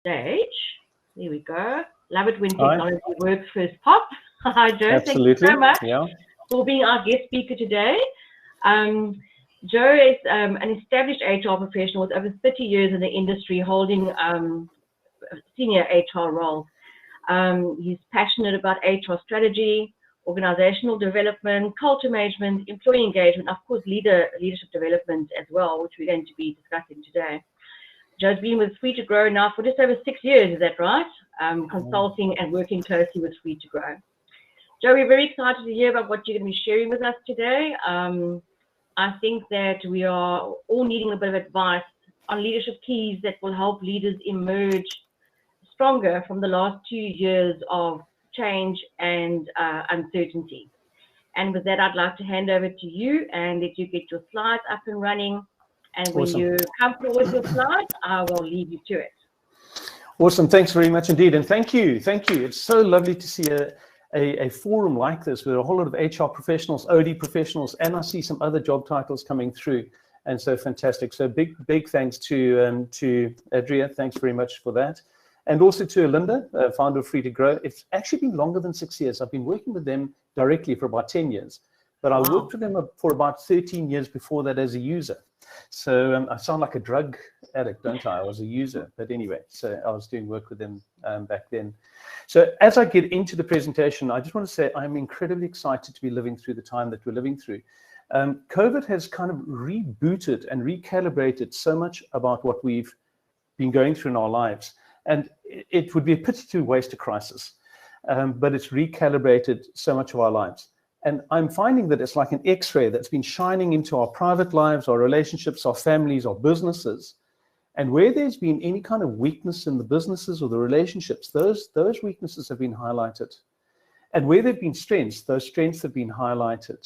stage. There we go. Love it when Hi. technology works first pop. Hi, Jo. Absolutely. Thank you so much Yeah. for being our guest speaker today. Jo is an established HR professional with over 30 years in the industry, holding senior HR roles. He's passionate about HR strategy, organizational development, culture management, employee engagement, of course, leadership development as well, which we're going to be discussing today. Jo's been with Free to Grow now for just over 6 years, is that right? Consulting and working closely with Free to Grow. Jo, we're very excited to hear about what you're going to be sharing with us today. I think that we are all needing a bit of advice on leadership keys that will help leaders emerge stronger from the last 2 years of change and uncertainty. And with that, I'd like to hand over to you and let you get your slides up and running. And when Awesome. you're comfortable with your slides, I will leave you to it. Awesome. Thanks very much indeed. And thank you. Thank you. It's so lovely to see a forum like this with a whole lot of HR professionals, OD professionals, and I see some other job titles coming through. And so fantastic. So big thanks to Adria. Thanks very much for that. And also to Linda, founder of Free to Grow. It's actually been longer than 6 years. I've been working with them directly for about 10 years. But I worked with them for about 13 years before that as a user. So I sound like a drug addict, don't I? I was a user. But anyway, so I was doing work with them back then. So as I get into the presentation, I just want to say I'm incredibly excited to be living through the time that we're living through. COVID has kind of rebooted and recalibrated so much about what we've been going through in our lives. And it would be a pity to waste a crisis, but it's recalibrated so much of our lives. And I'm finding that it's like an X-ray that's been shining into our private lives, our relationships, our families, our businesses. And where there's been any kind of weakness in the businesses or the relationships, those weaknesses have been highlighted. And where there've been strengths, those strengths have been highlighted.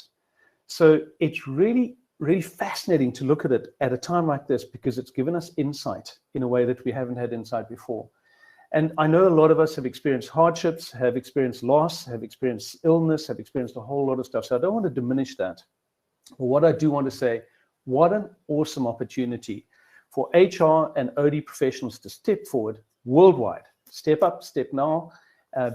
So it's really, really fascinating to look at it at a time like this because it's given us insight in a way that we haven't had insight before. And I know a lot of us have experienced hardships, have experienced loss, have experienced illness, have experienced a whole lot of stuff. So I don't want to diminish that. But what I do want to say, what an awesome opportunity for HR and OD professionals to step forward worldwide. Step up, step now,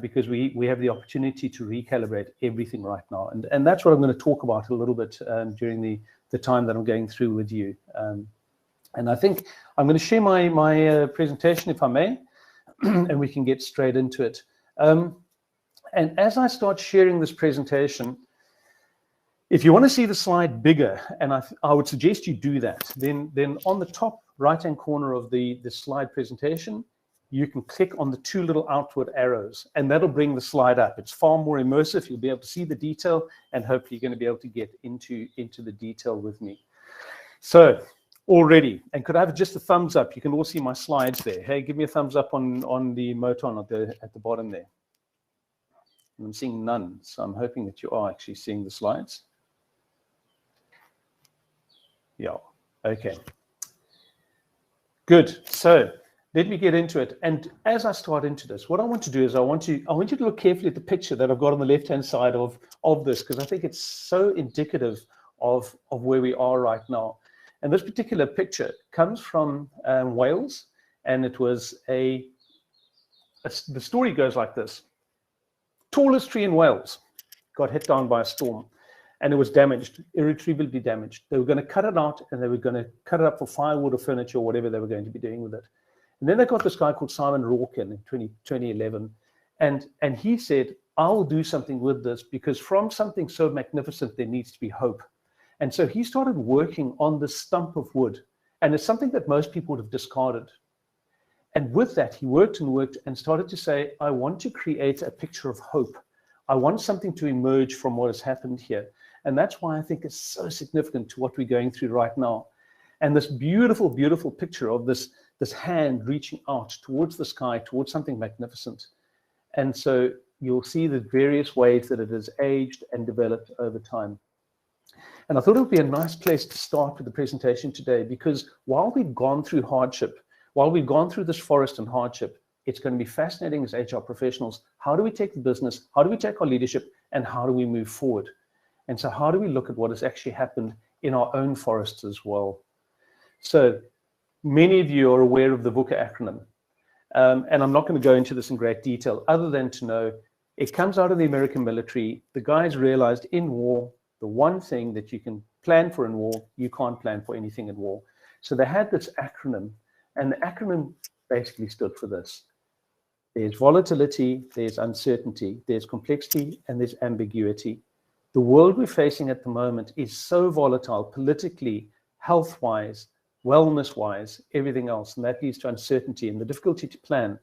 because we have the opportunity to recalibrate everything right now. And that's what I'm going to talk about a little bit during the time that I'm going through with you. And I think I'm going to share my presentation, if I may. And we can get straight into it. And as I start sharing this presentation, if you want to see the slide bigger, and I would suggest you do that, then on the top right-hand corner of the slide presentation, you can click on the two little outward arrows, and that'll bring the slide up. It's far more immersive. You'll be able to see the detail, and hopefully you're going to be able to get into the detail with me. So, already, and could I have just a thumbs up? You can all see my slides there. Hey, give me a thumbs up on the Moton at the bottom there. And I'm seeing none, so I'm hoping that you are actually seeing the slides. Yeah, okay. Good, so let me get into it. And as I start into this, what I want to do is I want you to look carefully at the picture that I've got on the left-hand side of this, because I think it's so indicative of where we are right now. And this particular picture comes from Wales, and it was the story goes like this. Tallest tree in Wales got hit down by a storm, and it was damaged, irretrievably damaged. They were going to cut it out, and they were going to cut it up for firewood or furniture or whatever they were going to be doing with it. And then they got this guy called Simon Rourke in 2011, and he said, I'll do something with this because from something so magnificent, there needs to be hope. And so he started working on this stump of wood, and it's something that most people would have discarded. And with that, he worked and started to say, I want to create a picture of hope. I want something to emerge from what has happened here. And that's why I think it's so significant to what we're going through right now. And this beautiful, beautiful picture of this hand reaching out towards the sky, towards something magnificent. And so you'll see the various ways that it has aged and developed over time. And I thought it would be a nice place to start with the presentation today, because while we've gone through hardship, while we've gone through this forest and hardship, it's going to be fascinating as HR professionals. How do we take the business? How do we take our leadership? And how do we move forward? And so how do we look at what has actually happened in our own forests as well? So many of you are aware of the VUCA acronym. And I'm not going to go into this in great detail, other than to know it comes out of the American military. The guys realized in war, the one thing that you can plan for in war, you can't plan for anything in war. So they had this acronym, and the acronym basically stood for this. There's volatility, there's uncertainty, there's complexity, and there's ambiguity. The world we're facing at the moment is so volatile, politically, health-wise, wellness-wise, everything else, and that leads to uncertainty and the difficulty to plan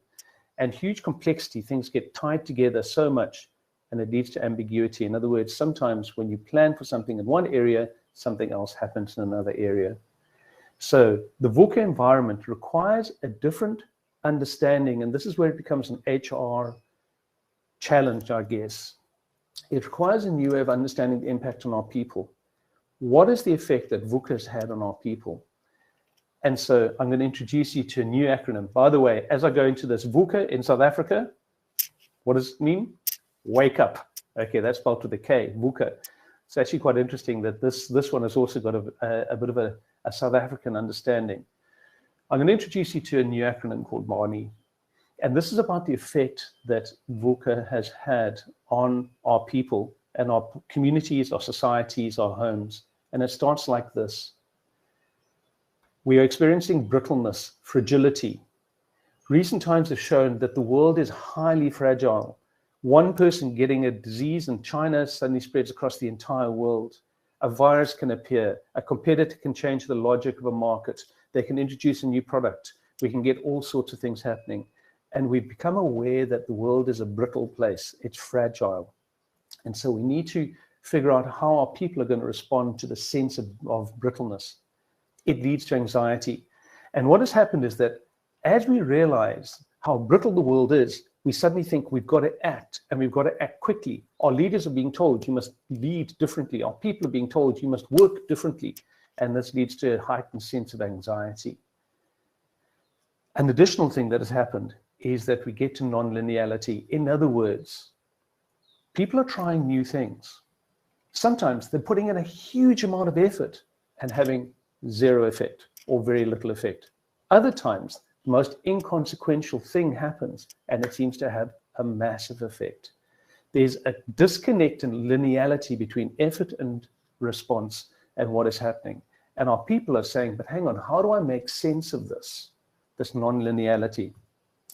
and huge complexity. Things get tied together so much, and it leads to ambiguity. In other words, sometimes when you plan for something in one area, something else happens in another area. So the VUCA environment requires a different understanding, and this is where it becomes an HR challenge, I guess. It requires a new way of understanding the impact on our people. What is the effect that VUCA has had on our people? And so I'm going to introduce you to a new acronym. By the way, as I go into this, VUCA in South Africa, what does it mean? Wake up. Okay, that's spelled with a K, VUCA. It's actually quite interesting that this one has also got a bit of a South African understanding. I'm going to introduce you to a new acronym called BANI. And this is about the effect that VUCA has had on our people and our communities, our societies, our homes. And it starts like this. We are experiencing brittleness, fragility. Recent times have shown that the world is highly fragile. One person getting a disease in China suddenly spreads across the entire world. A virus can appear. A competitor can change the logic of a market. They can introduce a new product. We can get all sorts of things happening. And we've become aware that the world is a brittle place. It's fragile. And so we need to figure out how our people are going to respond to the sense of brittleness. It leads to anxiety. And what has happened is that as we realize how brittle the world is, we suddenly think we've got to act, and we've got to act quickly. Our leaders are being told you must lead differently. Our people are being told you must work differently. And this leads to a heightened sense of anxiety. An additional thing that has happened is that we get to non-linearity. In other words, people are trying new things. Sometimes they're putting in a huge amount of effort and having zero effect or very little effect. Other times, the most inconsequential thing happens and it seems to have a massive effect. There's a disconnect in linearity between effort and response and what is happening. And our people are saying, but hang on, how do I make sense of this non-linearity?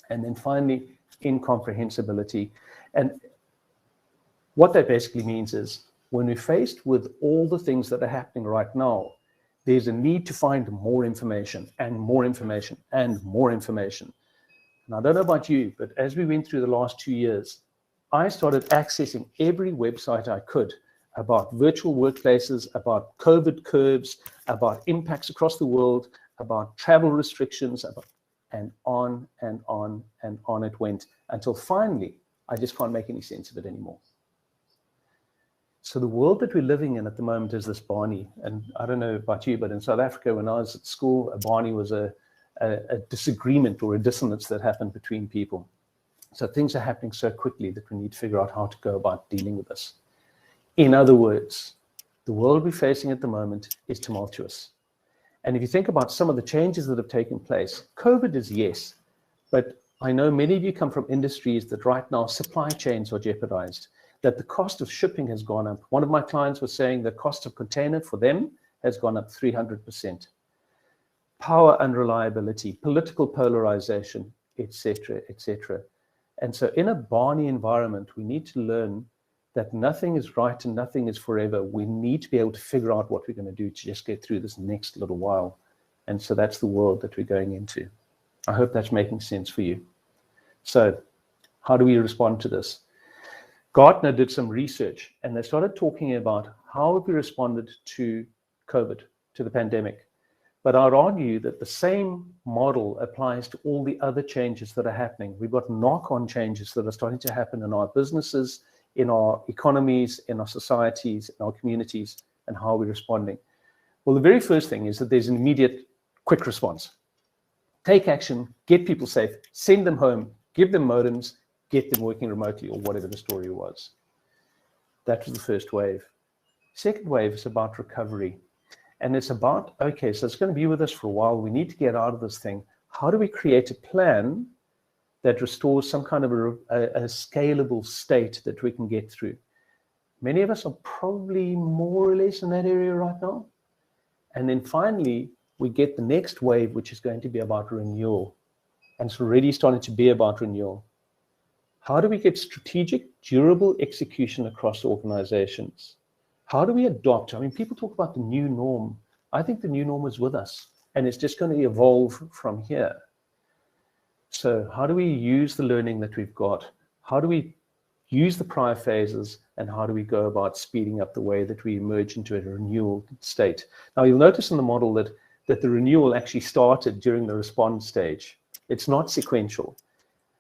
And then finally, incomprehensibility. And what that basically means is when we're faced with all the things that are happening right now, there's a need to find more information and more information and more information. And I don't know about you, but as we went through the last 2 years, I started accessing every website I could about virtual workplaces, about COVID curves, about impacts across the world, about travel restrictions, and on and on and on it went, until finally, I just can't make any sense of it anymore. So the world that we're living in at the moment is this BANI. And I don't know about you, but in South Africa, when I was at school, a BANI was a disagreement or a dissonance that happened between people. So things are happening so quickly that we need to figure out how to go about dealing with this. In other words, the world we're facing at the moment is tumultuous. And if you think about some of the changes that have taken place, COVID is yes, but I know many of you come from industries that right now supply chains are jeopardized, that the cost of shipping has gone up. One of my clients was saying the cost of container for them has gone up 300%. Power unreliability, political polarization, etc., etc. And so in a BANI environment, we need to learn that nothing is right and nothing is forever. We need to be able to figure out what we're going to do to just get through this next little while. And so that's the world that we're going into. I hope that's making sense for you. So how do we respond to this? Gartner did some research and they started talking about how have we responded to COVID, to the pandemic. But I'd argue that the same model applies to all the other changes that are happening. We've got knock-on changes that are starting to happen in our businesses, in our economies, in our societies, in our communities, and how we're responding. Well, the very first thing is that there's an immediate, quick response. Take action, get people safe, send them home, give them modems, get them working remotely, or whatever the story was. That was the first wave. Second wave is about recovery. And it's about, okay, so it's going to be with us for a while. We need to get out of this thing. How do we create a plan that restores some kind of a scalable state that we can get through. Many of us are probably more or less in that area right now. And then finally, we get the next wave, which is going to be about renewal. And it's already starting to be about renewal. How do we get strategic, durable execution across organizations? How do we adopt? I mean, people talk about the new norm. I think the new norm is with us, and it's just going to evolve from here. So how do we use the learning that we've got? How do we use the prior phases, and how do we go about speeding up the way that we emerge into a renewal state? Now, you'll notice in the model that the renewal actually started during the response stage. It's not sequential.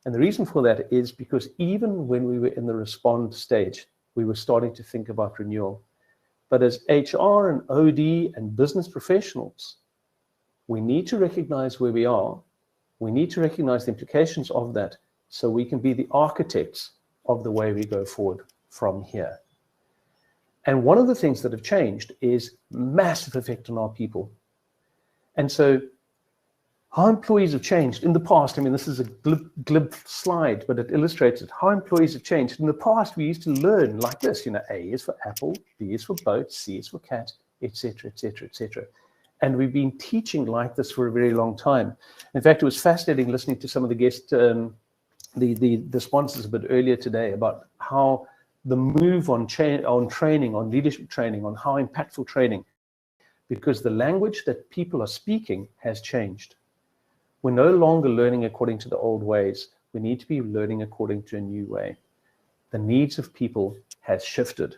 And the reason for that is because even when we were in the respond stage, we were starting to think about renewal. But as HR and OD and business professionals, we need to recognize where we are. We need to recognize the implications of that so we can be the architects of the way we go forward from here. And one of the things that have changed is massive effect on our people. And so how employees have changed in the past. I mean, this is a glib slide, but it illustrates it. How employees have changed. In the past, we used to learn like this, you know, A is for apple, B is for boat, C is for cat, etc., etc., etc. And we've been teaching like this for a very long time. In fact, it was fascinating listening to some of the guests, the sponsors a bit earlier today about how the move on training, on leadership training, on how impactful training, because the language that people are speaking has changed. We're no longer learning according to the old ways. We need to be learning according to a new way. The needs of people has shifted.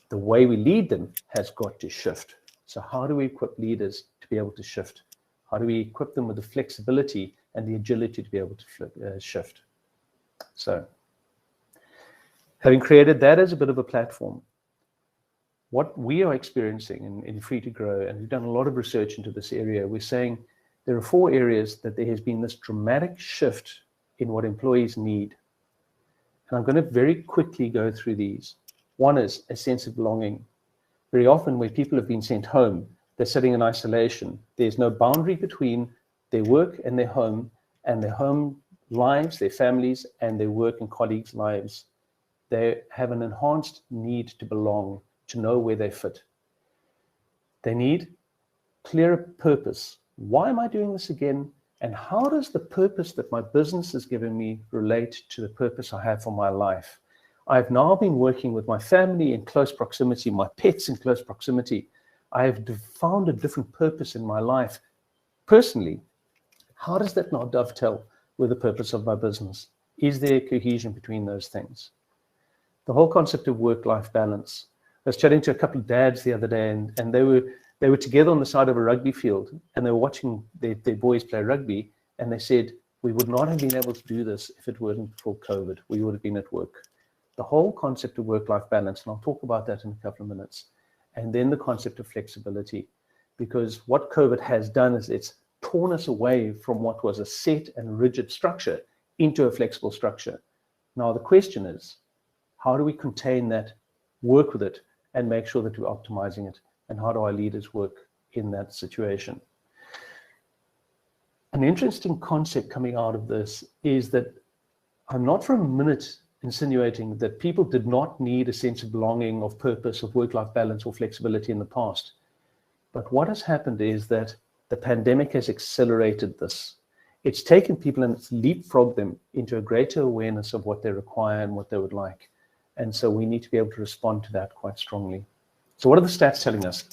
The way we lead them has got to shift. So how do we equip leaders to be able to shift? How do we equip them with the flexibility and the agility to be able to shift? So having created that as a bit of a platform, what we are experiencing in Free to Grow, and we've done a lot of research into this area, we're saying there are 4 areas that there has been this dramatic shift in what employees need. And I'm going to very quickly go through these. One is a sense of belonging. Very often when people have been sent home, they're sitting in isolation. There's no boundary between their work and their home lives, their families, and their work and colleagues' lives. They have an enhanced need to belong, to know where they fit. They need clearer purpose. Why am I doing this again? And how does the purpose that my business has given me relate to the purpose I have for my life? I've now been working with my family in close proximity, my pets in close proximity. I have found a different purpose in my life. Personally, how does that now dovetail with the purpose of my business? Is there cohesion between those things? The whole concept of work-life balance. I was chatting to a couple of dads the other day, and they were together on the side of a rugby field, and they were watching their boys play rugby, and they said, we would not have been able to do this if it weren't for COVID. We would have been at work. The whole concept of work-life balance, and I'll talk about that in a couple of minutes, and then the concept of flexibility, because what COVID has done is it's torn us away from what was a set and rigid structure into a flexible structure. Now the question is, how do we contain that, work with it, and make sure that we're optimizing it? And how do our leaders work in that situation? An interesting concept coming out of this is that I'm not for a minute insinuating that people did not need a sense of belonging, of purpose, of work-life balance or flexibility in the past. But what has happened is that the pandemic has accelerated this. It's taken people and it's leapfrogged them into a greater awareness of what they require and what they would like. And so we need to be able to respond to that quite strongly. So what are the stats telling us?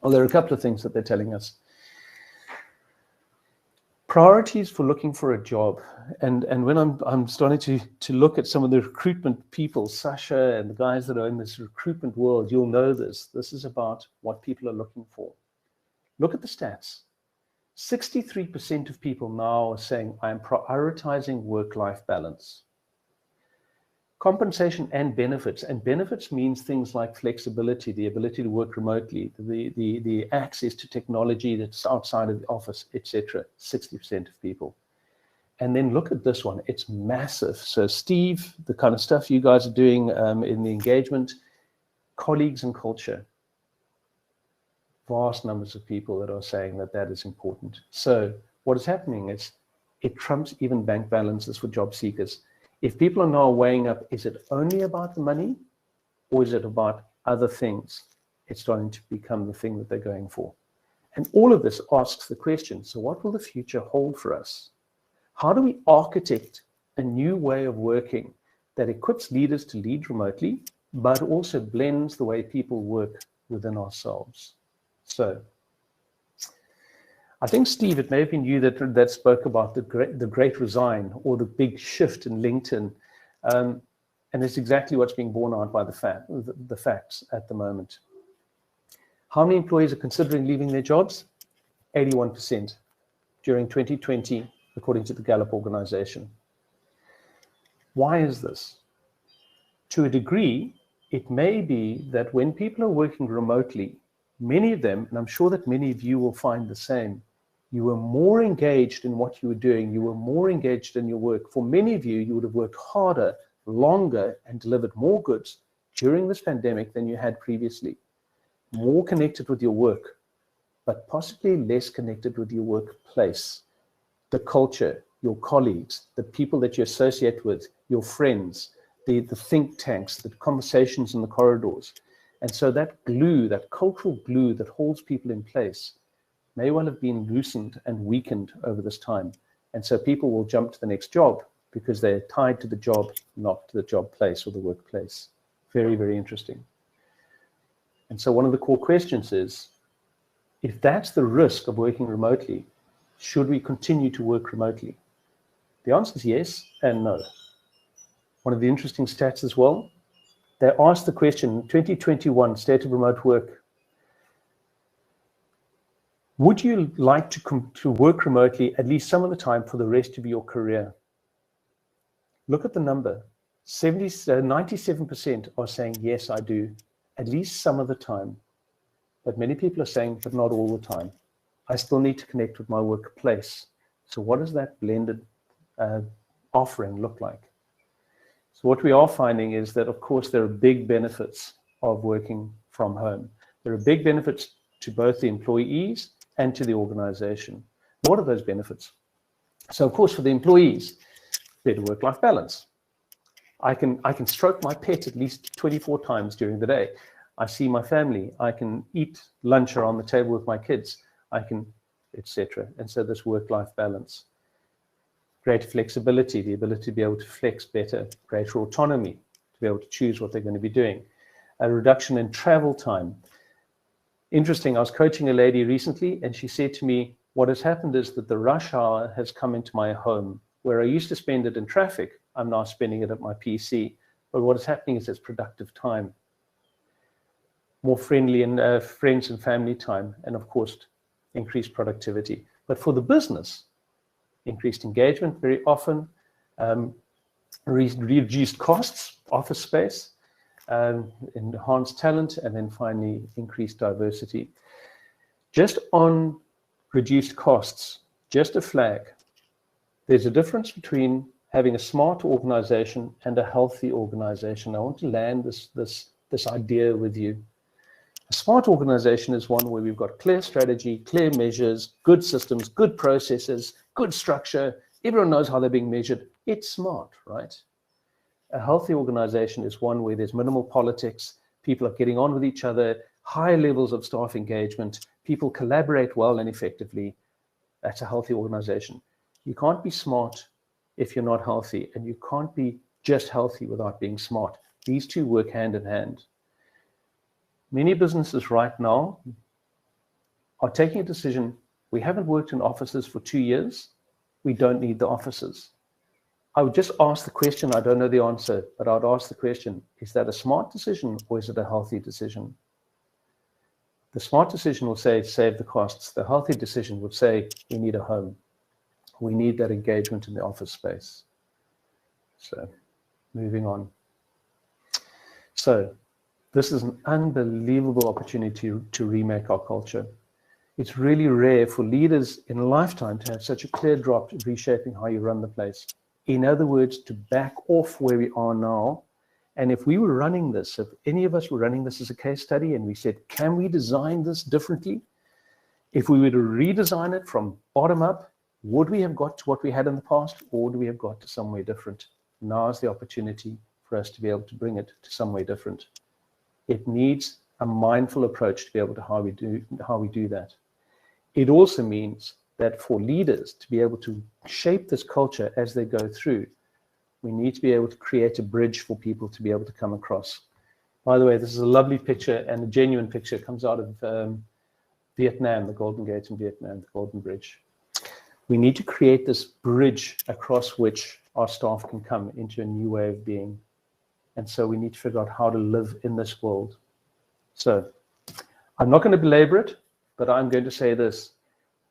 Well, there are a couple of things that they're telling us. Priorities for looking for a job. And when I'm starting to look at some of the recruitment people, Sasha and the guys that are in this recruitment world, you'll know this. This is about what people are looking for. Look at the stats. 63% of people now are saying, I'm prioritizing work-life balance. Compensation and benefits means things like flexibility, the ability to work remotely, the access to technology that's outside of the office, etc. 60% of people. And then look at this one, it's massive. So Steve, the kind of stuff you guys are doing in the engagement, colleagues and culture. Vast numbers of people that are saying that that is important. So what is happening is it trumps even bank balances for job seekers. If people are now weighing up, is it only about the money or is it about other things? It's starting to become the thing that they're going for. And all of this asks the question, so what will the future hold for us? How do we architect a new way of working that equips leaders to lead remotely, but also blends the way people work within ourselves? So I think, Steve, it may have been you that spoke about the great resign or the big shift in LinkedIn. And it's exactly what's being borne out by the facts at the moment. How many employees are considering leaving their jobs? 81% during 2020, according to the Gallup organization. Why is this? To a degree, it may be that when people are working remotely, many of them, and I'm sure that many of you will find the same, you were more engaged in what you were doing, you were more engaged in your work. For many of you, you would have worked harder, longer, and delivered more goods during this pandemic than you had previously. More connected with your work, but possibly less connected with your workplace, the culture, your colleagues, the people that you associate with, your friends, the think tanks, the conversations in the corridors. And so that glue, that cultural glue that holds people in place may well have been loosened and weakened over this time. And so people will jump to the next job because they're tied to the job, not to the job place or the workplace. Very, very interesting. And so one of the core questions is, if that's the risk of working remotely, should we continue to work remotely? The answer is yes and no. One of the interesting stats as well, they asked the question, 2021 State of Remote Work, would you like to work remotely at least some of the time for the rest of your career? Look at the number. 97% are saying, yes, I do, at least some of the time. But many people are saying, but not all the time. I still need to connect with my workplace. So what does that blended offering look like? So what we are finding is that, of course, there are big benefits of working from home. There are big benefits to both the employees and to the organization. What are those benefits? So, of course, for the employees, better work-life balance. I can stroke my pet at least 24 times during the day. I see my family. I can eat lunch around the table with my kids. I can, etc. And so this work-life balance. Greater flexibility, the ability to be able to flex better. Greater autonomy, to be able to choose what they're going to be doing. A reduction in travel time. Interesting, I was coaching a lady recently, and she said to me, what has happened is that the rush hour has come into my home. Where I used to spend it in traffic, I'm now spending it at my PC. But what is happening is it's productive time. More friendly and friends and family time, and of course, increased productivity. But for the business, increased engagement very often, reduced costs, office space, enhanced talent, and then finally increased diversity. Just on reduced costs, just a flag, there's a difference between having a smart organization and a healthy organization. I want to land this idea with you. A smart organization is one where we've got clear strategy, clear measures, good systems, good processes, good structure. Everyone knows how they're being measured. It's smart, right? A healthy organization is one where there's minimal politics, people are getting on with each other, high levels of staff engagement, people collaborate well and effectively. That's a healthy organization. You can't be smart if you're not healthy, and you can't be just healthy without being smart. These two work hand in hand. Many businesses right now are taking a decision. We haven't worked in offices for 2 years. We don't need the offices. I would just ask the question, I don't know the answer, but I would ask the question, is that a smart decision or is it a healthy decision? The smart decision will say, save the costs. The healthy decision would say, we need a home. We need that engagement in the office space. So, moving on. So, this is an unbelievable opportunity to remake our culture. It's really rare for leaders in a lifetime to have such a clear drop in reshaping how you run the place. In other words, to back off where we are now. And if we were running this, if any of us were running this as a case study and we said, can we design this differently? If we were to redesign it from bottom up, Would we have got to what we had in the past, or would we have got to somewhere different? Now is the opportunity for us to be able to bring it to somewhere different. It needs a mindful approach to be able to how we do that. It also means that for leaders to be able to shape this culture as they go through, we need to be able to create a bridge for people to be able to come across. By the way, this is a lovely picture and a genuine picture. It comes out of Vietnam, the Golden Gate in Vietnam, the Golden Bridge. We need to create this bridge across which our staff can come into a new way of being. And so we need to figure out how to live in this world. So I'm not going to belabor it, but I'm going to say this.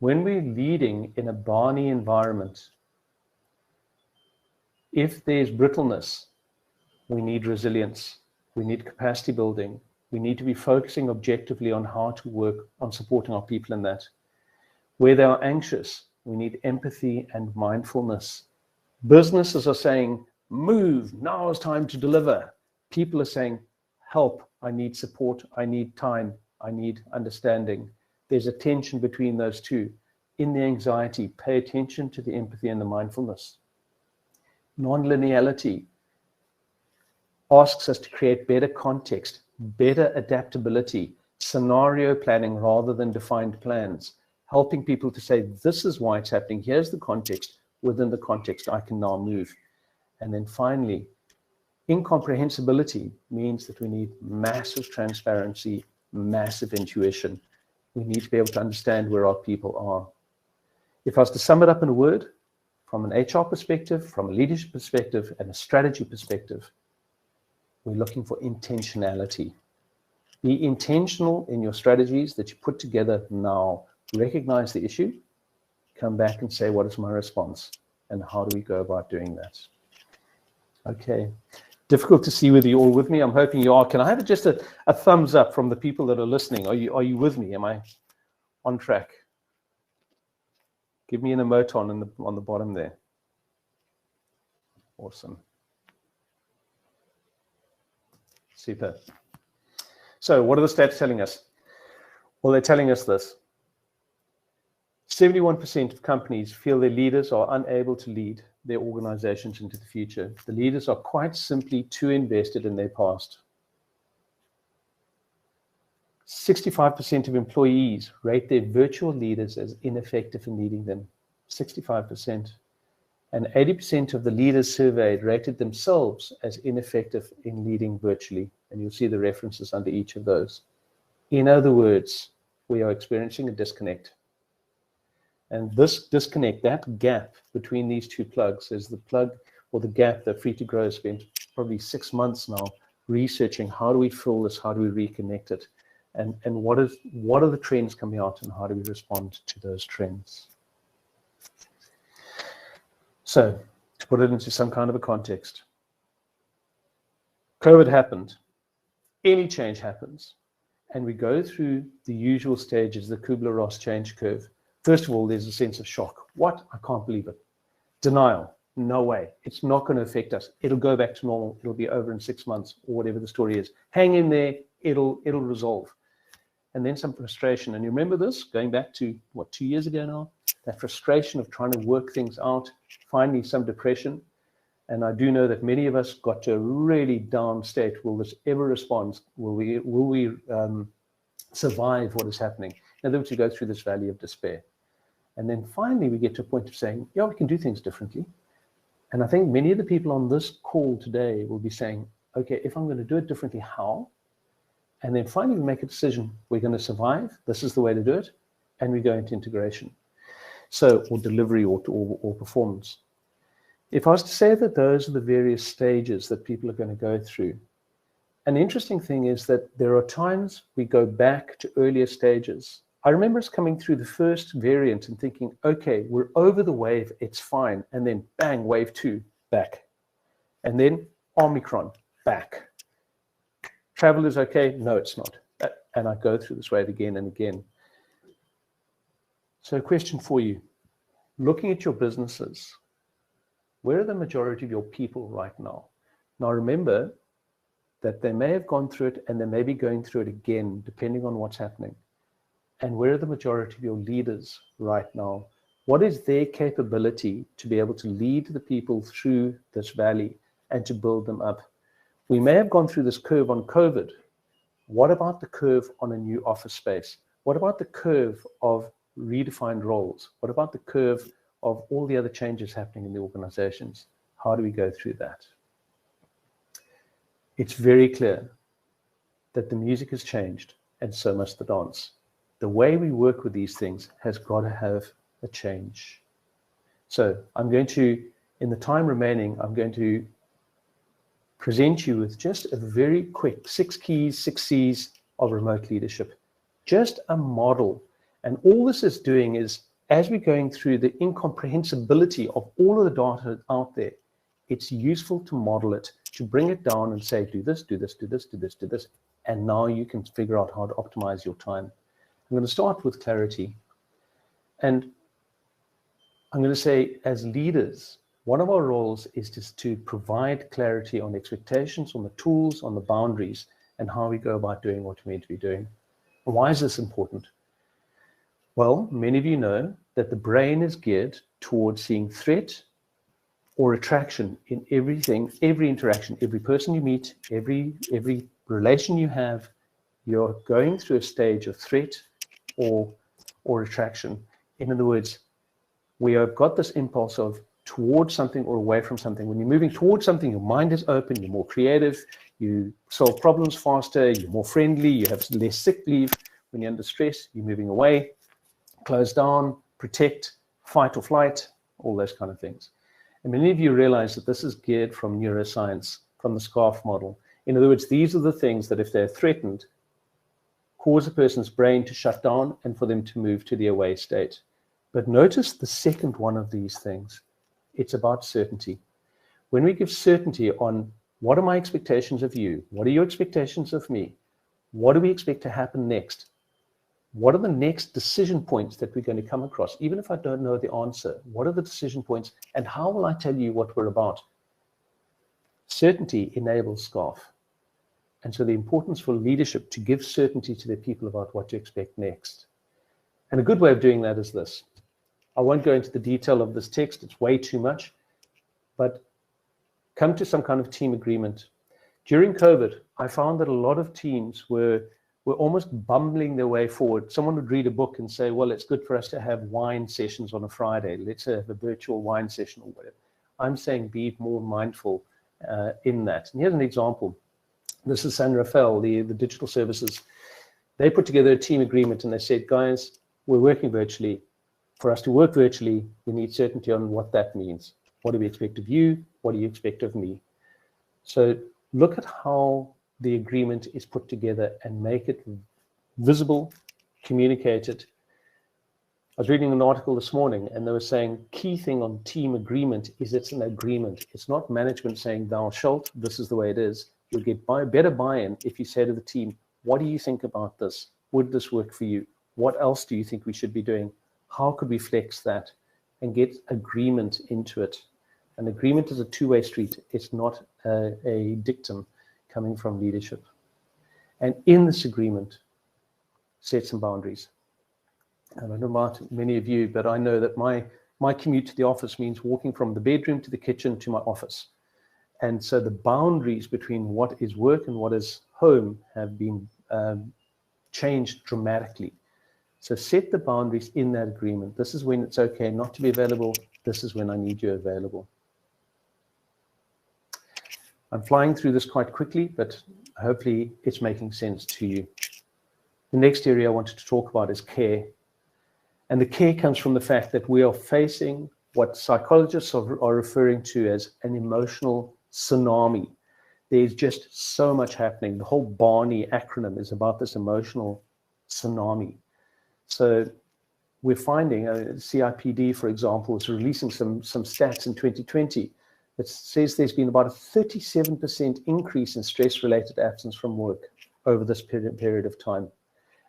When we're leading in a BANI environment, if there's brittleness, we need resilience. We need capacity building. We need to be focusing objectively on how to work on supporting our people in that. Where they are anxious, we need empathy and mindfulness. Businesses are saying, move, now is time to deliver. People are saying, help, I need support, I need time, I need understanding. There's a tension between those two. In the anxiety, pay attention to the empathy and the mindfulness. Non-linearity asks us to create better context, better adaptability, scenario planning rather than defined plans, helping people to say, this is why it's happening, here's the context, within the context I can now move. And then finally, incomprehensibility means that we need massive transparency, massive intuition. We need to be able to understand where our people are. If I was to sum it up in a word, from an HR perspective, from a leadership perspective, and a strategy perspective, we're looking for intentionality. Be intentional in your strategies that you put together now. Recognize the issue, come back and say, what is my response? And how do we go about doing that? Okay. Difficult to see whether you're all with me. I'm hoping you are. Can I have just a thumbs up from the people that are listening? Are you with me? Am I on track? Give me an emoticon on the bottom there. Awesome. Super. So what are the stats telling us? Well, they're telling us this. 71% of companies feel their leaders are unable to lead their organizations into the future. The leaders are quite simply too invested in their past. 65% of employees rate their virtual leaders as ineffective in leading them. 65%. And 80% of the leaders surveyed rated themselves as ineffective in leading virtually. And you'll see the references under each of those. In other words, we are experiencing a disconnect. And this disconnect, that gap between these two plugs, is the plug or the gap that Free to Grow has spent probably 6 months now researching how do we fill this, how do we reconnect it, and what are the trends coming out and how do we respond to those trends. So to put it into some kind of a context, COVID happened, any change happens, and we go through the usual stages, the Kubler-Ross change curve. First of all, there's a sense of shock. What? I can't believe it. Denial. No way. It's not going to affect us. It'll go back to normal. It'll be over in 6 months or whatever the story is. Hang in there. It'll resolve. And then some frustration. And you remember this going back to, 2 years ago now? That frustration of trying to work things out, finally some depression. And I do know that many of us got to a really down state. Will this ever respond? Will we survive what is happening? In other words, we go through this valley of despair. And then finally, we get to a point of saying, yeah, we can do things differently. And I think many of the people on this call today will be saying, okay, if I'm going to do it differently, how? And then finally, we make a decision. We're going to survive. This is the way to do it. And we go into integration. So, or delivery or performance. If I was to say that those are the various stages that people are going to go through, an interesting thing is that there are times we go back to earlier stages. I remember us coming through the first variant and thinking, okay, we're over the wave, it's fine. And then bang, wave 2, back. And then Omicron, back. Travel is okay? No, it's not. And I go through this wave again and again. So a question for you. Looking at your businesses, where are the majority of your people right now? Now remember that they may have gone through it and they may be going through it again, depending on what's happening. And where are the majority of your leaders right now? What is their capability to be able to lead the people through this valley and to build them up? We may have gone through this curve on COVID. What about the curve on a new office space? What about the curve of redefined roles? What about the curve of all the other changes happening in the organizations? How do we go through that? It's very clear that the music has changed, and so must the dance. The way we work with these things has got to have a change. So I'm going to, in the time remaining, I'm going to present you with just a very quick 6 keys, 6 C's of remote leadership. Just a model. And all this is doing is, as we're going through the incomprehensibility of all of the data out there, it's useful to model it, to bring it down and say, do this, do this, do this, do this, do this. And now you can figure out how to optimize your time. I'm going to start with clarity. And I'm going to say, as leaders, one of our roles is just to provide clarity on expectations, on the tools, on the boundaries, and how we go about doing what we need to be doing. And why is this important? Well, many of you know that the brain is geared towards seeing threat or attraction in everything, every interaction, every person you meet, every relation you have. You're going through a stage of threat or attraction. In other words, we have got this impulse of towards something or away from something. When you're moving towards something, your mind is open, you're more creative, you solve problems faster, you're more friendly, you have less sick leave. When you're under stress, you're moving away, close down, protect, fight or flight, all those kind of things. And many of you realize that this is geared from neuroscience, from the SCARF model. In other words, these are the things that if they're threatened, cause a person's brain to shut down and for them to move to the away state. But notice the second one of these things. It's about certainty. When we give certainty on what are my expectations of you, what are your expectations of me, what do we expect to happen next, what are the next decision points that we're going to come across, even if I don't know the answer, what are the decision points and how will I tell you what we're about? Certainty enables SCARF. And so the importance for leadership to give certainty to their people about what to expect next. And a good way of doing that is this. I won't go into the detail of this text, it's way too much, but come to some kind of team agreement. During COVID, I found that a lot of teams were almost bumbling their way forward. Someone would read a book and say, well, it's good for us to have wine sessions on a Friday. Let's have a virtual wine session or whatever. I'm saying be more mindful in that. And here's an example. This is San Rafael, the digital services. They put together a team agreement and they said, guys, we're working virtually. For us to work virtually, we need certainty on what that means. What do we expect of you? What do you expect of me? So look at how the agreement is put together and make it visible, communicated. I was reading an article this morning and they were saying key thing on team agreement is it's an agreement. It's not management saying thou shalt, this is the way it is. You'll get better buy-in if you say to the team, what do you think about this? Would this work for you? What else do you think we should be doing? How could we flex that and get agreement into it? An agreement is a two-way street. It's not a dictum coming from leadership. And in this agreement, set some boundaries. I don't know about many of you, but I know that my commute to the office means walking from the bedroom to the kitchen to my office. And so the boundaries between what is work and what is home have been changed dramatically. So set the boundaries in that agreement. This is when it's okay not to be available. This is when I need you available. I'm flying through this quite quickly, but hopefully it's making sense to you. The next area I wanted to talk about is care. And the care comes from the fact that we are facing what psychologists are referring to as an emotional tsunami. There's just so much happening. The whole BANI acronym is about this emotional tsunami. So we're finding, CIPD, for example, is releasing some stats in 2020 that says there's been about a 37% increase in stress-related absence from work over this period of time.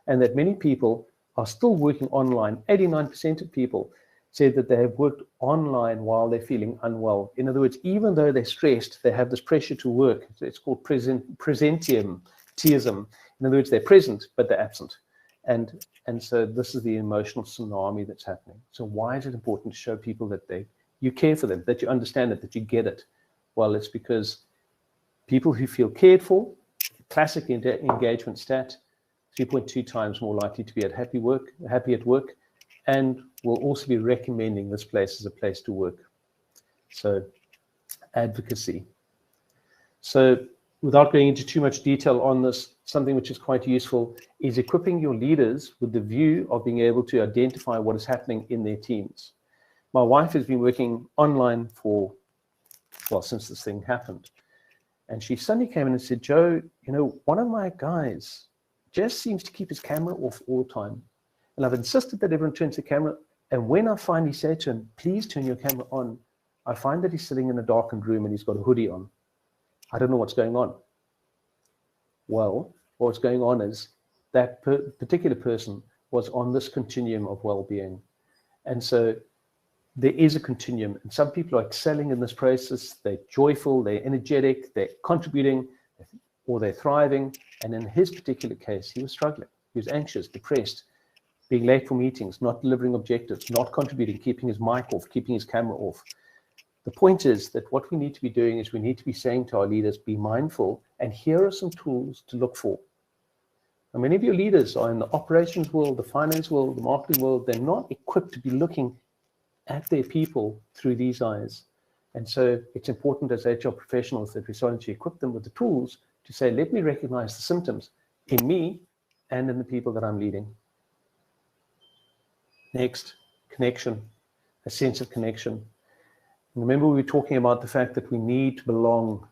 And that many people are still working online. 89% of people said that they have worked online while they're feeling unwell. In other words, even though they're stressed, they have this pressure to work. It's called presenteeism. In other words, they're present, but they're absent. And so this is the emotional tsunami that's happening. So why is it important to show people that you care for them, that you understand it, that you get it? Well, it's because people who feel cared for, classic engagement stat, 3.2 times more likely to be happy at work, and will also be recommending this place as a place to work. So advocacy. So without going into too much detail on this, something which is quite useful is equipping your leaders with the view of being able to identify what is happening in their teams. My wife has been working online since this thing happened. And she suddenly came in and said, Joe, one of my guys just seems to keep his camera off all the time. And I've insisted that everyone turns the camera. And when I finally say to him, please turn your camera on, I find that he's sitting in a darkened room and he's got a hoodie on. I don't know what's going on. Well, what's going on is that particular person was on this continuum of well-being. And so there is a continuum, and some people are excelling in this process. They're joyful, they're energetic, they're contributing, or they're thriving. And in his particular case, he was struggling. He was anxious, depressed, being late for meetings, not delivering objectives, not contributing, keeping his mic off, keeping his camera off. The point is that what we need to be doing is we need to be saying to our leaders, be mindful, and here are some tools to look for. And many of your leaders are in the operations world, the finance world, the marketing world. They're not equipped to be looking at their people through these eyes. And so it's important as HR professionals that we're starting to equip them with the tools to say, let me recognize the symptoms in me and in the people that I'm leading. Next, connection, a sense of connection. Remember, we were talking about the fact that we need to belong.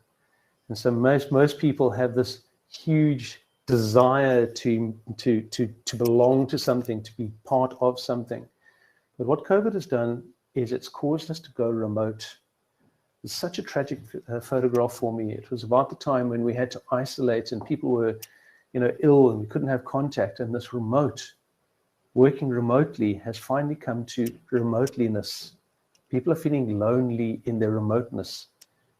And so most people have this huge desire to belong to something, to be part of something. But what COVID has done is it's caused us to go remote. It's such a tragic photograph for me. It was about the time when we had to isolate and people were, ill and we couldn't have contact. And this working remotely has finally come to remoteliness. People are feeling lonely in their remoteness.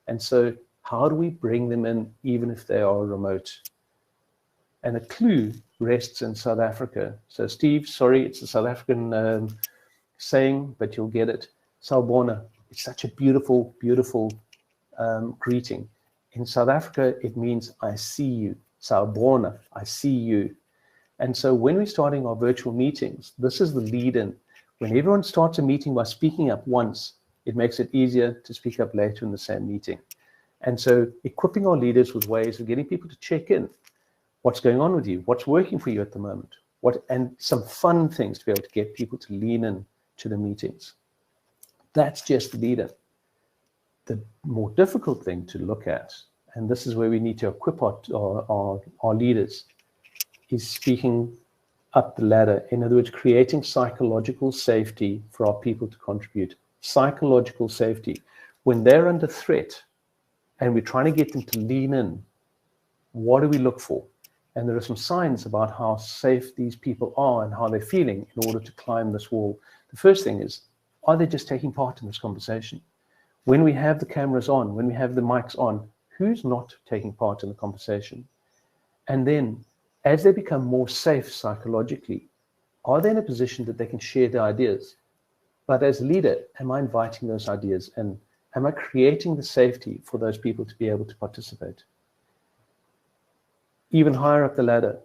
And so how do we bring them in even if they are remote? And a clue rests in South Africa. So Steve, sorry, it's a South African saying, but you'll get it. Sawubona. It's such a beautiful, beautiful greeting. In South Africa, it means I see you. Sawubona, I see you. And so when we're starting our virtual meetings, this is the lead-in. When everyone starts a meeting by speaking up once, it makes it easier to speak up later in the same meeting. And so equipping our leaders with ways of getting people to check in. What's going on with you? What's working for you at the moment? And some fun things to be able to get people to lean in to the meetings. That's just the leader. The more difficult thing to look at, and this is where we need to equip our leaders, is speaking up the ladder. In other words, creating psychological safety for our people to contribute. Psychological safety. When they're under threat and we're trying to get them to lean in, what do we look for? And there are some signs about how safe these people are and how they're feeling in order to climb this wall. The first thing is, are they just taking part in this conversation? When we have the cameras on, when we have the mics on, who's not taking part in the conversation? And then, as they become more safe psychologically, are they in a position that they can share their ideas? But as a leader, am I inviting those ideas and am I creating the safety for those people to be able to participate? Even higher up the ladder,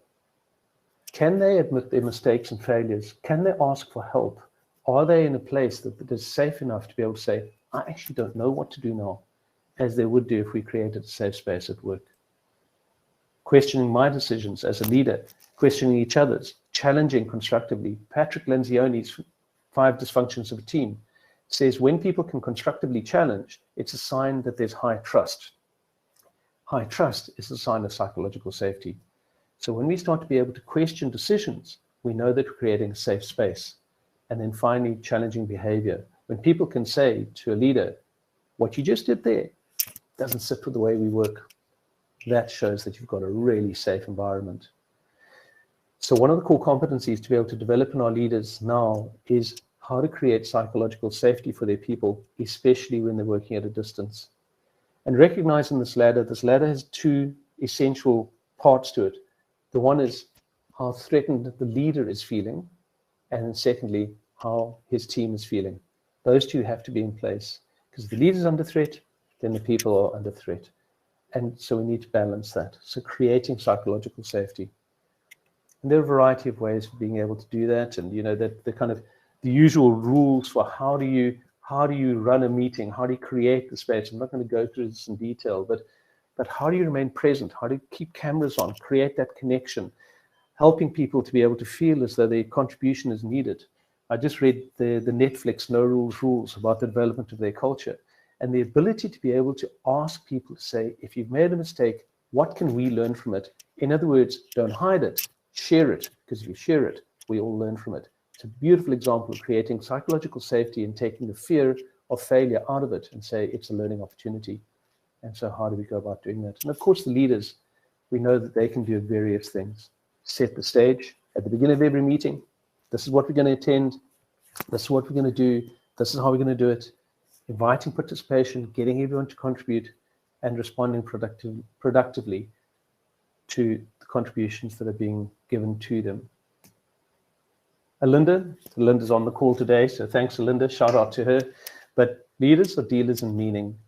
can they admit their mistakes and failures? Can they ask for help? Are they in a place that is safe enough to be able to say, I actually don't know what to do now, as they would do if we created a safe space at work? Questioning my decisions as a leader, questioning each other's, challenging constructively. Patrick Lencioni's 5 Dysfunctions of a Team says when people can constructively challenge, it's a sign that there's high trust. High trust is a sign of psychological safety. So when we start to be able to question decisions, we know that we're creating a safe space. And then finally, challenging behavior. When people can say to a leader, what you just did there doesn't sit with the way we work, that shows that you've got a really safe environment. So one of the core competencies to be able to develop in our leaders now is how to create psychological safety for their people, especially when they're working at a distance. And recognizing this ladder has 2 essential parts to it. The one is, how threatened the leader is feeling, and secondly, how his team is feeling. Those two have to be in place, because if the leader is under threat, then the people are under threat. And so we need to balance that. So creating psychological safety. And there are a variety of ways of being able to do that. And, you know, that the kind of the usual rules for how do you run a meeting? How do you create the space? I'm not going to go through this in detail, but how do you remain present? How do you keep cameras on, create that connection, helping people to be able to feel as though their contribution is needed? I just read the Netflix No Rules about the development of their culture, and the ability to be able to ask people to say, if you've made a mistake, what can we learn from it? In other words, don't hide it, share it, because if you share it, we all learn from it. It's a beautiful example of creating psychological safety and taking the fear of failure out of it and say it's a learning opportunity. And so how do we go about doing that? And of course, the leaders, we know that they can do various things. Set the stage at the beginning of every meeting. This is what we're going to attend. This is what we're going to do. This is how we're going to do it. Inviting participation, getting everyone to contribute, and responding productively to the contributions that are being given to them. Alinda's on the call today, so thanks, Alinda. Shout out to her. But leaders are dealers in meaning.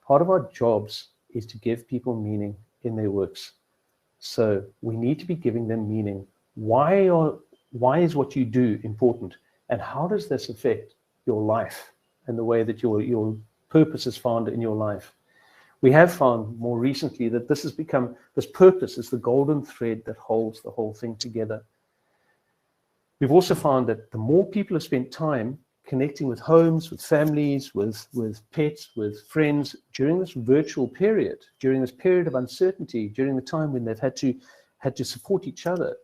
Part of our jobs is to give people meaning in their works. So we need to be giving them meaning. Why is what you do important? And how does this affect your life and the way that your purpose is found in your life? We have found more recently that this purpose is the golden thread that holds the whole thing together. We've also found that the more people have spent time connecting with homes, with families, with pets, with friends during this virtual period, during this period of uncertainty, during the time when they've had to support each other,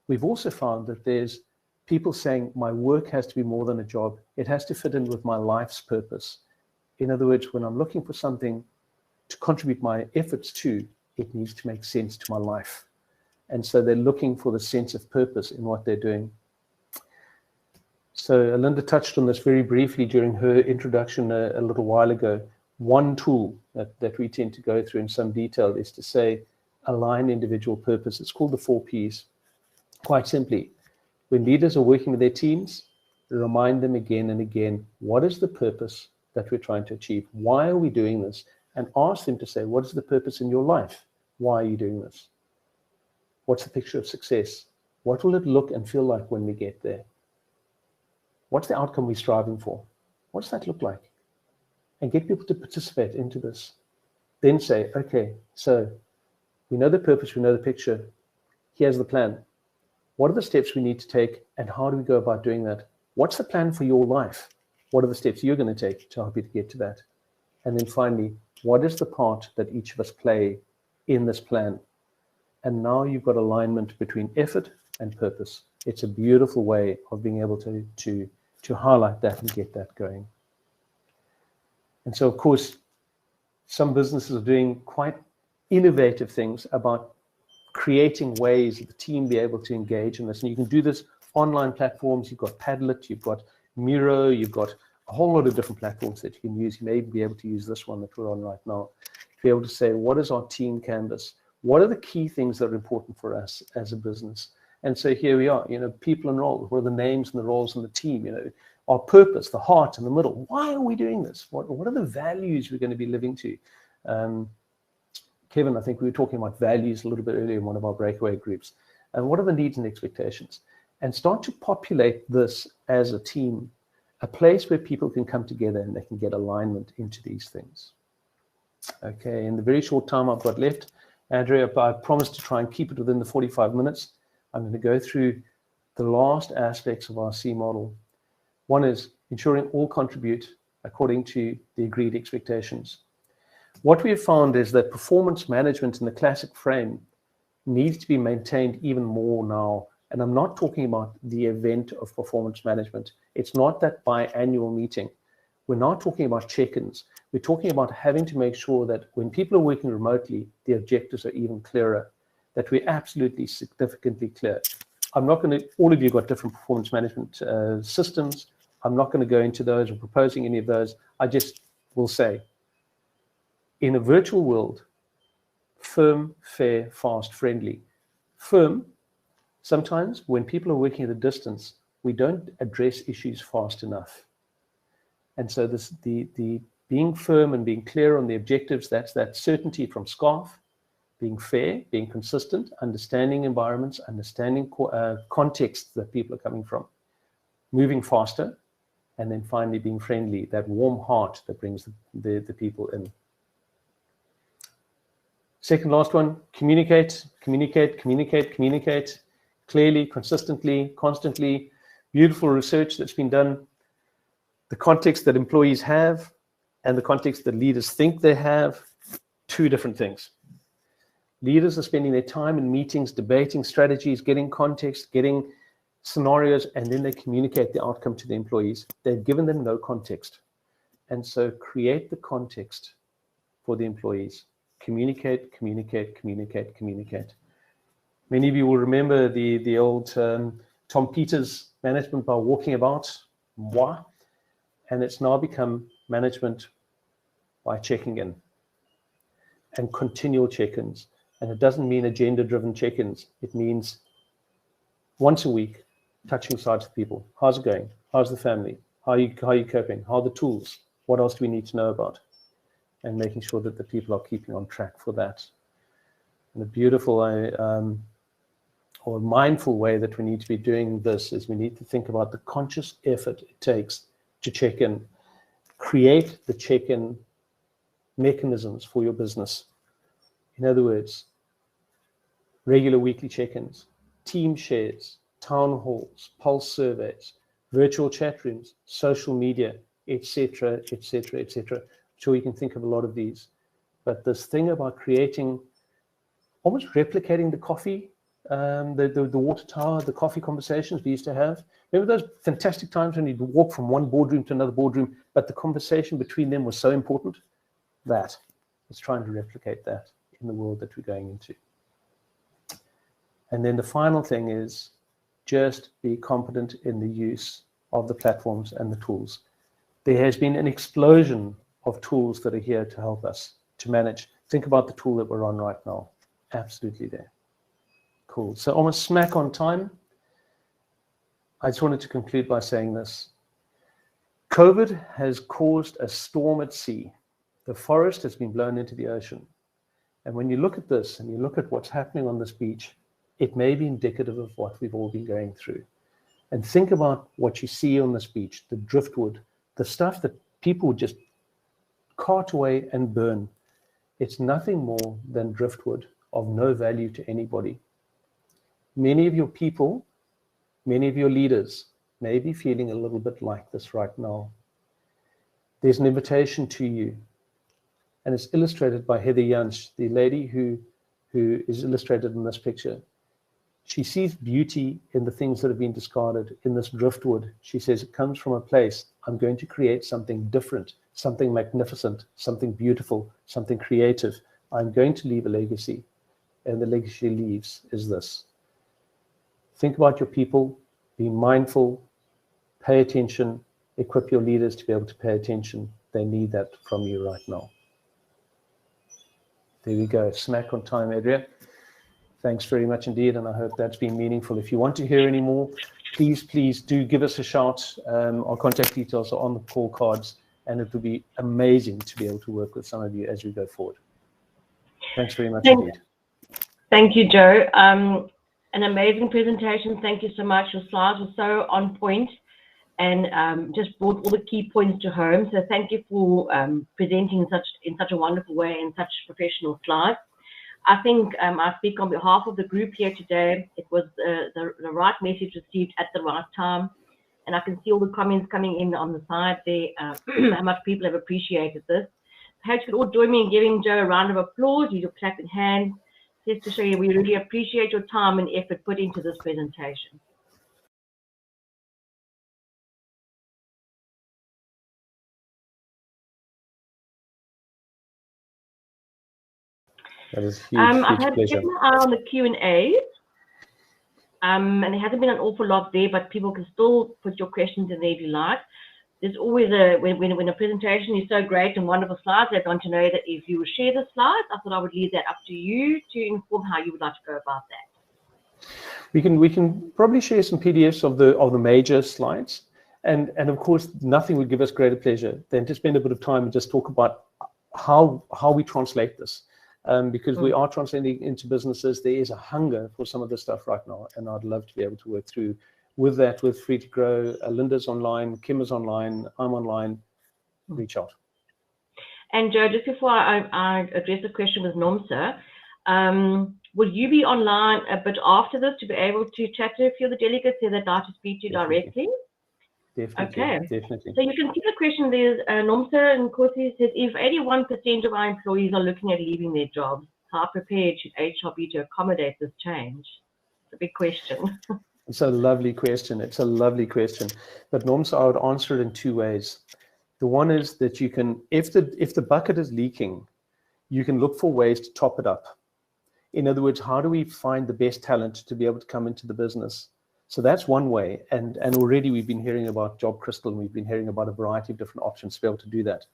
we've also found that there's people saying, my work has to be more than a job. It has to fit in with my life's purpose. In other words, when I'm looking for something to contribute my efforts to, it needs to make sense to my life. And so they're looking for the sense of purpose in what they're doing. So Alinda touched on this very briefly during her introduction a little while ago. One tool that we tend to go through in some detail is to say, align individual purpose. It's called the 4 Ps. Quite simply, when leaders are working with their teams, remind them again and again, what is the purpose that we're trying to achieve? Why are we doing this? And ask them to say, what is the purpose in your life? Why are you doing this? What's the picture of success? What will it look and feel like when we get there? What's the outcome we're striving for? What does that look like? And get people to participate into this. Then say, okay, so we know the purpose, we know the picture. Here's the plan. What are the steps we need to take, and how do we go about doing that? What's the plan for your life? What are the steps you're going to take to help you to get to that? And then finally, what is the part that each of us play in this plan? And now you've got alignment between effort and purpose. It's a beautiful way of being able to highlight that and get that going. And so, of course, some businesses are doing quite innovative things about creating ways that the team be able to engage in this. And you can do this online platforms. You've got Padlet, you've got Miro, you've got a whole lot of different platforms that you can use. You may even be able to use this one that we're on right now to be able to say, what is our team canvas? What are the key things that are important for us as a business? And so here we are, people and roles. What are the names and the roles in the team? Our purpose, the heart in the middle. Why are we doing this? What are the values we're going to be living to? Kevin, I think we were talking about values a little bit earlier in one of our breakaway groups. And what are the needs and expectations? And start to populate this as a team, a place where people can come together and they can get alignment into these things. Okay, in the very short time I've got left, Andrea, I promised to try and keep it within the 45 minutes. I'm going to go through the last aspects of our C model. One is ensuring all contribute according to the agreed expectations. What we have found is that performance management in the classic frame needs to be maintained even more now. And I'm not talking about the event of performance management. It's not that biannual meeting. We're not talking about check-ins. We're talking about having to make sure that when people are working remotely, the objectives are even clearer, that we're absolutely significantly clear. I'm not going to, all of you got different performance management systems. I'm not going to go into those or proposing any of those. I just will say, in a virtual world, firm, fair, fast, friendly. Firm Sometimes when people are working at a distance, we don't address issues fast enough. And so the being firm and being clear on the objectives, that's that certainty from SCARF, being fair, being consistent, understanding environments, understanding contexts that people are coming from, moving faster, and then finally being friendly, that warm heart that brings the people in. Second last one, communicate, communicate, communicate, communicate, clearly, consistently, constantly. Beautiful research that's been done. The context that employees have and the context that leaders think they have, two different things. Leaders are spending their time in meetings, debating strategies, getting context, getting scenarios, and then they communicate the outcome to the employees. They've given them no context. And so create the context for the employees. Communicate, communicate, communicate, communicate. Many of you will remember the old Tom Peters management by walking about, moi, and it's now become management by checking in and continual check-ins. And it doesn't mean agenda-driven check-ins. It means once a week, touching sides with people. How's it going? How's the family? How are you coping? How are the tools? What else do we need to know about? And making sure that the people are keeping on track for that. And a beautiful or mindful way that we need to be doing this is we need to think about the conscious effort it takes to check in. Create the check-in mechanisms for your business. In other words, regular weekly check-ins, team shares, town halls, pulse surveys, virtual chat rooms, social media, etc., etc., etc. I'm sure you can think of a lot of these. But this thing about creating, almost replicating the coffee, the water tower, the coffee conversations we used to have. Remember those fantastic times when you'd walk from one boardroom to another boardroom, but the conversation between them was so important? That is trying to replicate that in the world that we're going into. And then the final thing is just be competent in the use of the platforms and the tools. There has been an explosion of tools that are here to help us to manage. Think about the tool that we're on right now. Absolutely there. Cool. So almost smack on time. I just wanted to conclude by saying this. COVID has caused a storm at sea. The forest has been blown into the ocean. And when you look at this and you look at what's happening on this beach, it may be indicative of what we've all been going through. And think about what you see on this beach, the driftwood, the stuff that people just cart away and burn. It's nothing more than driftwood of no value to anybody. Many of your people, many of your leaders may be feeling a little bit like this right now. There's an invitation to you, and it's illustrated by Heather Jansch, the lady who is illustrated in this picture. She sees beauty in the things that have been discarded, in this driftwood. She says it comes from a place, I'm going to create something different, something magnificent, something beautiful, something creative. I'm going to leave a legacy. And the legacy she leaves is this. Think about your people, be mindful, pay attention, equip your leaders to be able to pay attention. They need that from you right now. There we go, smack on time, Adria. Thanks very much indeed, and I hope that's been meaningful. If you want to hear any more, please do give us a shout. Our contact details are on the call cards, and it would be amazing to be able to work with some of you as we go forward. Thanks very much indeed. Thank you, Jo. An amazing presentation. Thank you so much. Your slides were so on point and just brought all the key points to home. So thank you for presenting in such a wonderful way and such professional slides. I think I speak on behalf of the group here today. It was the right message received at the right time. And I can see all the comments coming in on the side there, how much people have appreciated this. Perhaps you could all join me in giving Jo a round of applause. Use your clapping hands, just to show you we really appreciate your time and effort put into this presentation. That is huge, I've had pleasure. kept my eye on the Q&A, and there hasn't been an awful lot there, but people can still put your questions in there if you like. There's always when a presentation is so great and wonderful slides, I want to know that if you will share the slides, I thought I would leave that up to you to inform how you would like to go about that. We can probably share some PDFs of the major slides, and of course nothing would give us greater pleasure than to spend a bit of time and just talk about how we translate this, because we are translating into businesses. There is a hunger for some of this stuff right now, and I'd love to be able to work through with that, with Free to Grow. Linda's online, Kim is online, I'm online. Reach out. And Jo, just before I address the question with Nomsa, will you be online a bit after this to be able to chat to a few of the delegates here that like to speak to you directly? Definitely. Okay. Definitely. So you can see the question there's Nomsa and Kosi says, if 81% of our employees are looking at leaving their jobs, how prepared should HR be to accommodate this change? It's a big question. It's a lovely question. It's a lovely question. But Nomsa, I would answer it in two ways. The one is that you can, if the bucket is leaking, you can look for ways to top it up. In other words, how do we find the best talent to be able to come into the business? So that's one way. And already we've been hearing about Job Crystal, and we've been hearing about a variety of different options to be able to do that.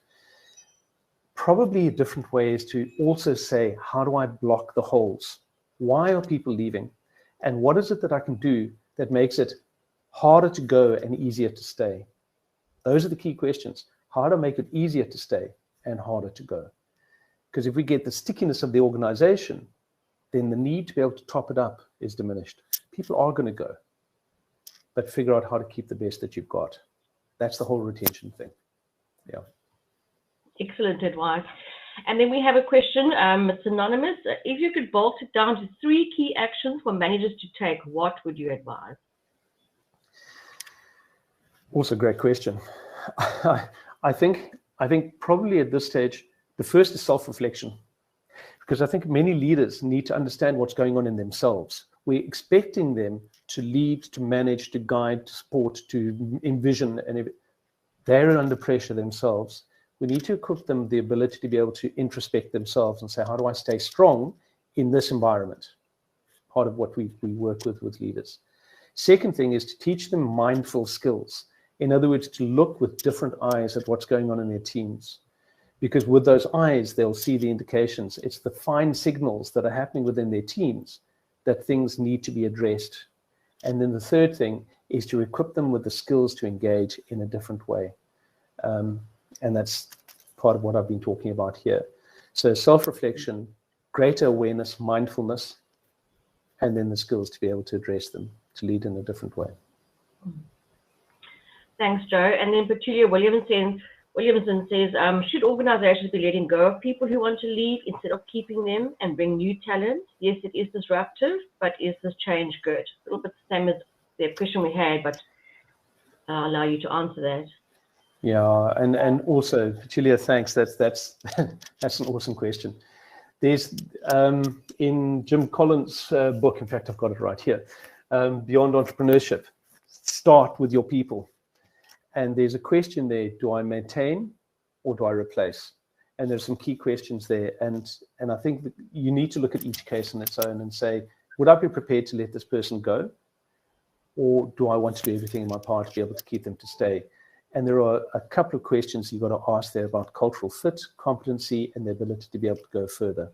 Probably a different way is to also say, how do I block the holes? Why are people leaving? And what is it that I can do that makes it harder to go and easier to stay? Those are the key questions. How to make it easier to stay and harder to go. Because if we get the stickiness of the organization, then the need to be able to top it up is diminished. People are going to go, but figure out how to keep the best that you've got. That's the whole retention thing. Yeah. Excellent advice. And then we have a question, it's anonymous. If you could boil it down to 3 key actions for managers to take, what would you advise? Also a great question. I think probably at this stage, the first is self-reflection, because I think many leaders need to understand what's going on in themselves. We're expecting them to lead, to manage, to guide, to support, to envision, and if they're under pressure themselves, we need to equip them the ability to be able to introspect themselves and say, how do I stay strong in this environment? Part of what we work with leaders. Second thing is to teach them mindful skills. In other words, to look with different eyes at what's going on in their teams. Because with those eyes, they'll see the indications. It's the fine signals that are happening within their teams that things need to be addressed. And then the third thing is to equip them with the skills to engage in a different way. And that's part of what I've been talking about here. So self-reflection, greater awareness, mindfulness, and then the skills to be able to address them, to lead in a different way. Thanks, Jo. And then Petulia Williamson says, should organizations be letting go of people who want to leave instead of keeping them and bring new talent? Yes, it is disruptive, but is this change good? A little bit the same as the question we had, but I'll allow you to answer that. Yeah, and also, Petulia, thanks. That's an awesome question. There's in Jim Collins' book, in fact, I've got it right here, Beyond Entrepreneurship, start with your people. And there's a question there, do I maintain or do I replace? And there's some key questions there. And I think that you need to look at each case on its own and say, would I be prepared to let this person go? Or do I want to do everything in my power to be able to keep them to stay? And there are a couple of questions you've got to ask there about cultural fit, competency, and the ability to be able to go further.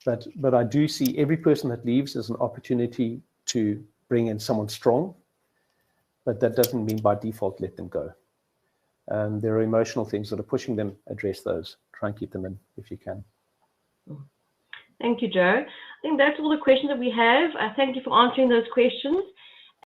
But I do see every person that leaves as an opportunity to bring in someone strong, but that doesn't mean by default let them go. There are emotional things that are pushing them, address those, try and keep them in if you can. Thank you, Jo. I think that's all the questions that we have. Thank you for answering those questions.